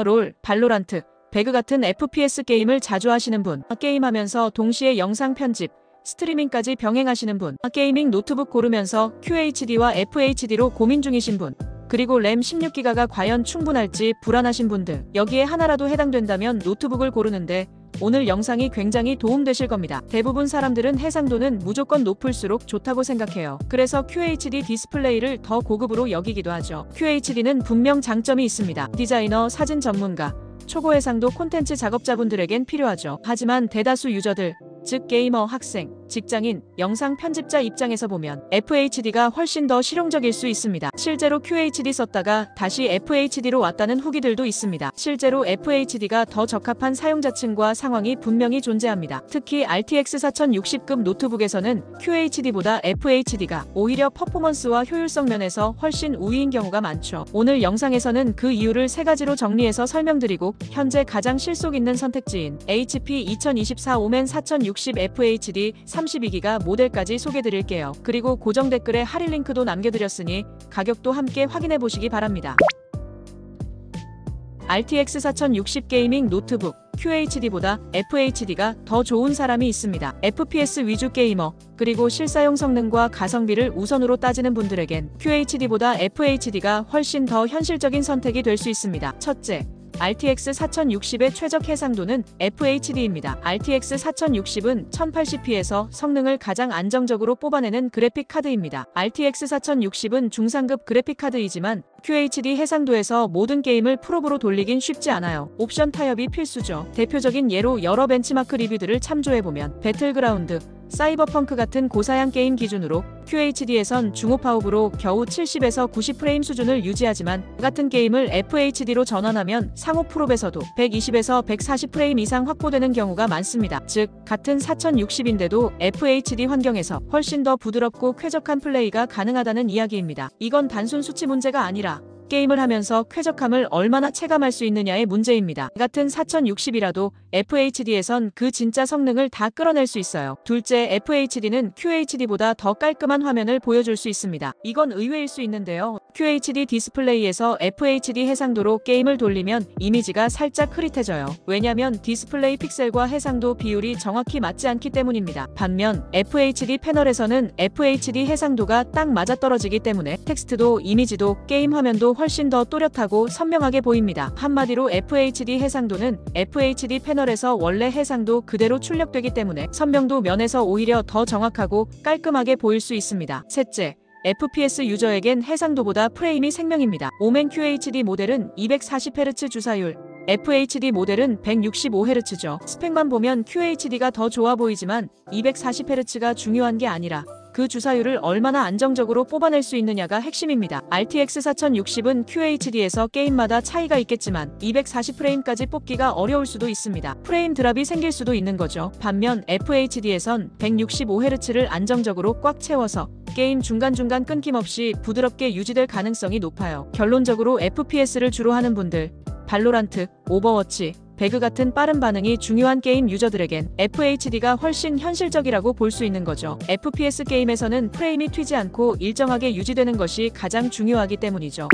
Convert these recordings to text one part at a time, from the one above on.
롤, 발로란트, 배그 같은 FPS 게임을 자주 하시는 분, 게임하면서 동시에 영상 편집, 스트리밍까지 병행하시는 분, 게이밍 노트북 고르면서 QHD와 FHD로 고민 중이신 분, 그리고 램 16기가가 과연 충분할지 불안하신 분들, 여기에 하나라도 해당된다면 노트북을 고르는데 오늘 영상이 굉장히 도움되실 겁니다. 대부분 사람들은 해상도는 무조건 높을수록 좋다고 생각해요. 그래서 QHD 디스플레이를 더 고급으로 여기기도 하죠. QHD는 분명 장점이 있습니다. 디자이너, 사진 전문가, 초고 해상도 콘텐츠 작업자분들에겐 필요하죠. 하지만 대다수 유저들, 즉 게이머, 학생, 직장인, 영상 편집자 입장에서 보면 FHD가 훨씬 더 실용적일 수 있습니다. 실제로 QHD 썼다가 다시 FHD로 왔다는 후기들도 있습니다. 실제로 FHD가 더 적합한 사용자층과 상황이 분명히 존재합니다. 특히 RTX 4060급 노트북에서는 QHD보다 FHD가 오히려 퍼포먼스와 효율성 면에서 훨씬 우위인 경우가 많죠. 오늘 영상에서는 그 이유를 3가지로 정리해서 설명드리고 현재 가장 실속 있는 선택지인 HP 2024 오멘 4060 FHD 32기가 모델까지 소개드릴게요. 그리고 고정 댓글에 할인 링크도 남겨드렸으니 가격도 함께 확인해 보시기 바랍니다. RTX 4060 게이밍 노트북 QHD보다 FHD가 더 좋은 사람이 있습니다. FPS 위주 게이머, 그리고 실사용 성능과 가성비를 우선으로 따지는 분들에겐 QHD보다 FHD가 훨씬 더 현실적인 선택이 될 수 있습니다. 첫째, RTX 4060의 최적 해상도는 FHD입니다. RTX 4060은 1080p에서 성능을 가장 안정적으로 뽑아내는 그래픽 카드입니다. RTX 4060은 중상급 그래픽 카드이지만 QHD 해상도에서 모든 게임을 프로브로 돌리긴 쉽지 않아요. 옵션 타협이 필수죠. 대표적인 예로 여러 벤치마크 리뷰들을 참조해보면 배틀그라운드, 사이버펑크 같은 고사양 게임 기준으로 QHD에선 중호파업으로 겨우 70에서 90프레임 수준을 유지하지만 같은 게임을 FHD로 전환하면 상호 프롭에서도 120에서 140프레임 이상 확보되는 경우가 많습니다. 즉, 같은 4060인데도 FHD 환경에서 훨씬 더 부드럽고 쾌적한 플레이가 가능하다는 이야기입니다. 이건 단순 수치 문제가 아니라 게임을 하면서 쾌적함을 얼마나 체감할 수 있느냐의 문제입니다. 같은 4060이라도 FHD에선 그 진짜 성능을 다 끌어낼 수 있어요. 둘째, FHD는 QHD보다 더 깔끔한 화면을 보여줄 수 있습니다. 이건 의외일 수 있는데요. QHD 디스플레이에서 FHD 해상도로 게임을 돌리면 이미지가 살짝 흐릿해져요. 왜냐면 디스플레이 픽셀과 해상도 비율이 정확히 맞지 않기 때문입니다. 반면 FHD 패널에서는 FHD 해상도가 딱 맞아떨어지기 때문에 텍스트도 이미지도 게임 화면도 훨씬 더 또렷하고 선명하게 보입니다. 한마디로 FHD 해상도는 FHD 패널에서 원래 해상도 그대로 출력되기 때문에 선명도 면에서 오히려 더 정확하고 깔끔하게 보일 수 있습니다. 셋째, FPS 유저에겐 해상도보다 프레임이 생명입니다. 오멘 QHD 모델은 240Hz 주사율, FHD 모델은 165Hz죠. 스펙만 보면 QHD가 더 좋아 보이지만 240Hz가 중요한 게 아니라 그 주사율을 얼마나 안정적으로 뽑아낼 수 있느냐가 핵심입니다. RTX 4060은 QHD에서 게임마다 차이가 있겠지만 240프레임까지 뽑기가 어려울 수도 있습니다. 프레임 드랍이 생길 수도 있는 거죠. 반면 FHD에선 165Hz를 안정적으로 꽉 채워서 게임 중간중간 끊김없이 부드럽게 유지될 가능성이 높아요. 결론적으로 FPS를 주로 하는 분들, 발로란트, 오버워치, 배그 같은 빠른 반응이 중요한 게임 유저들에겐 FHD가 훨씬 현실적이라고 볼 수 있는 거죠. FPS 게임에서는 프레임이 튀지 않고 일정하게 유지되는 것이 가장 중요하기 때문이죠.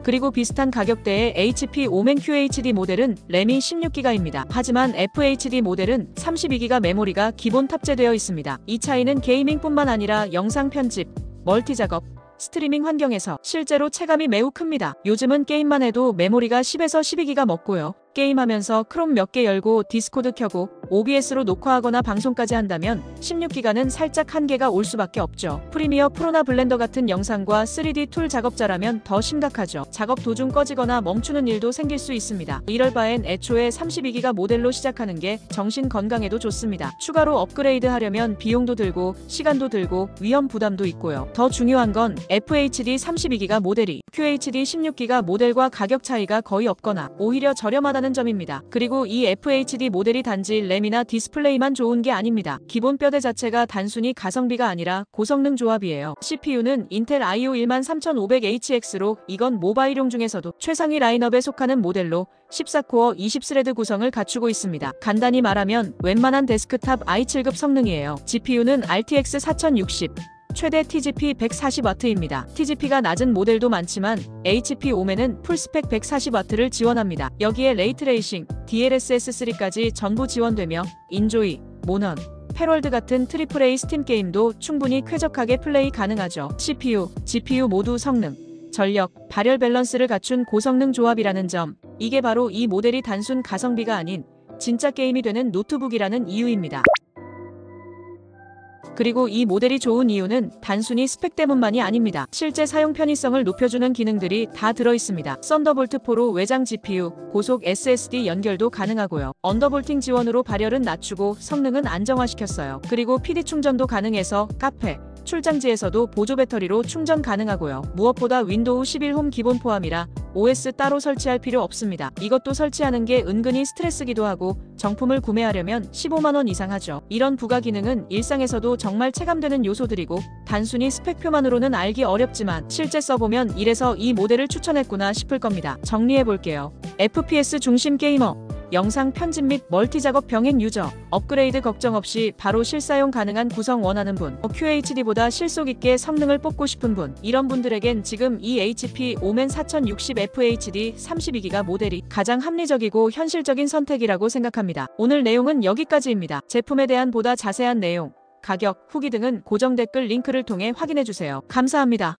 그리고 비슷한 가격대의 HP 오멘 QHD 모델은 램이 16기가입니다. 하지만 FHD 모델은 32기가 메모리가 기본 탑재되어 있습니다. 이 차이는 게이밍뿐만 아니라 영상 편집, 멀티 작업, 스트리밍 환경에서 실제로 체감이 매우 큽니다. 요즘은 게임만 해도 메모리가 10에서 12기가 먹고요. 게임하면서 크롬 몇 개 열고 디스코드 켜고 OBS로 녹화하거나 방송까지 한다면 16기가는 살짝 한계가 올 수밖에 없죠. 프리미어 프로나 블렌더 같은 영상과 3D 툴 작업자라면 더 심각하죠. 작업 도중 꺼지거나 멈추는 일도 생길 수 있습니다. 이럴 바엔 애초에 32기가 모델로 시작하는 게 정신 건강에도 좋습니다. 추가로 업그레이드 하려면 비용도 들고 시간도 들고 위험 부담도 있고요. 더 중요한 건 FHD 32기가 모델이 QHD 16기가 모델과 가격 차이가 거의 없거나 오히려 저렴하다는 점입니다. 그리고 이 FHD 모델이 단지 램이나 디스플레이만 좋은 게 아닙니다. 기본 뼈대 자체가 단순히 가성비가 아니라 고성능 조합이에요. CPU는 인텔 i5 13500HX로 이건 모바일용 중에서도 최상위 라인업에 속하는 모델로 14코어 20스레드 구성을 갖추고 있습니다. 간단히 말하면 웬만한 데스크탑 i7급 성능이에요. GPU는 RTX 4060, 최대 TGP 140W입니다. TGP가 낮은 모델도 많지만 HP 오맨은 풀스펙 140W를 지원합니다. 여기에 레이트레이싱, DLSS3까지 전부 지원되며 인조이, 모넌, 패럴드 같은 AAA 스팀 게임도 충분히 쾌적하게 플레이 가능하죠. CPU, GPU 모두 성능, 전력, 발열 밸런스를 갖춘 고성능 조합이라는 점, 이게 바로 이 모델이 단순 가성비가 아닌 진짜 게임이 되는 노트북이라는 이유입니다. 그리고 이 모델이 좋은 이유는 단순히 스펙 때문만이 아닙니다. 실제 사용 편의성을 높여주는 기능들이 다 들어있습니다. 썬더볼트4로 외장 GPU, 고속 SSD 연결도 가능하고요. 언더볼팅 지원으로 발열은 낮추고 성능은 안정화시켰어요. 그리고 PD 충전도 가능해서 카페, 출장지에서도 보조 배터리로 충전 가능하고요. 무엇보다 윈도우 11 홈 기본 포함이라 OS 따로 설치할 필요 없습니다. 이것도 설치하는 게 은근히 스트레스기도 하고 정품을 구매하려면 15만원 이상 하죠. 이런 부가 기능은 일상에서도 정말 체감되는 요소들이고 단순히 스펙표만으로는 알기 어렵지만 실제 써보면 이래서 이 모델을 추천했구나 싶을 겁니다. 정리해볼게요. FPS 중심 게이머, 영상 편집 및 멀티 작업 병행 유저, 업그레이드 걱정 없이 바로 실사용 가능한 구성 원하는 분, QHD보다 실속 있게 성능을 뽑고 싶은 분, 이런 분들에겐 지금 이 HP 오맨 4060 FHD 32기가 모델이 가장 합리적이고 현실적인 선택이라고 생각합니다. 오늘 내용은 여기까지입니다. 제품에 대한 보다 자세한 내용, 가격, 후기 등은 고정 댓글 링크를 통해 확인해주세요. 감사합니다.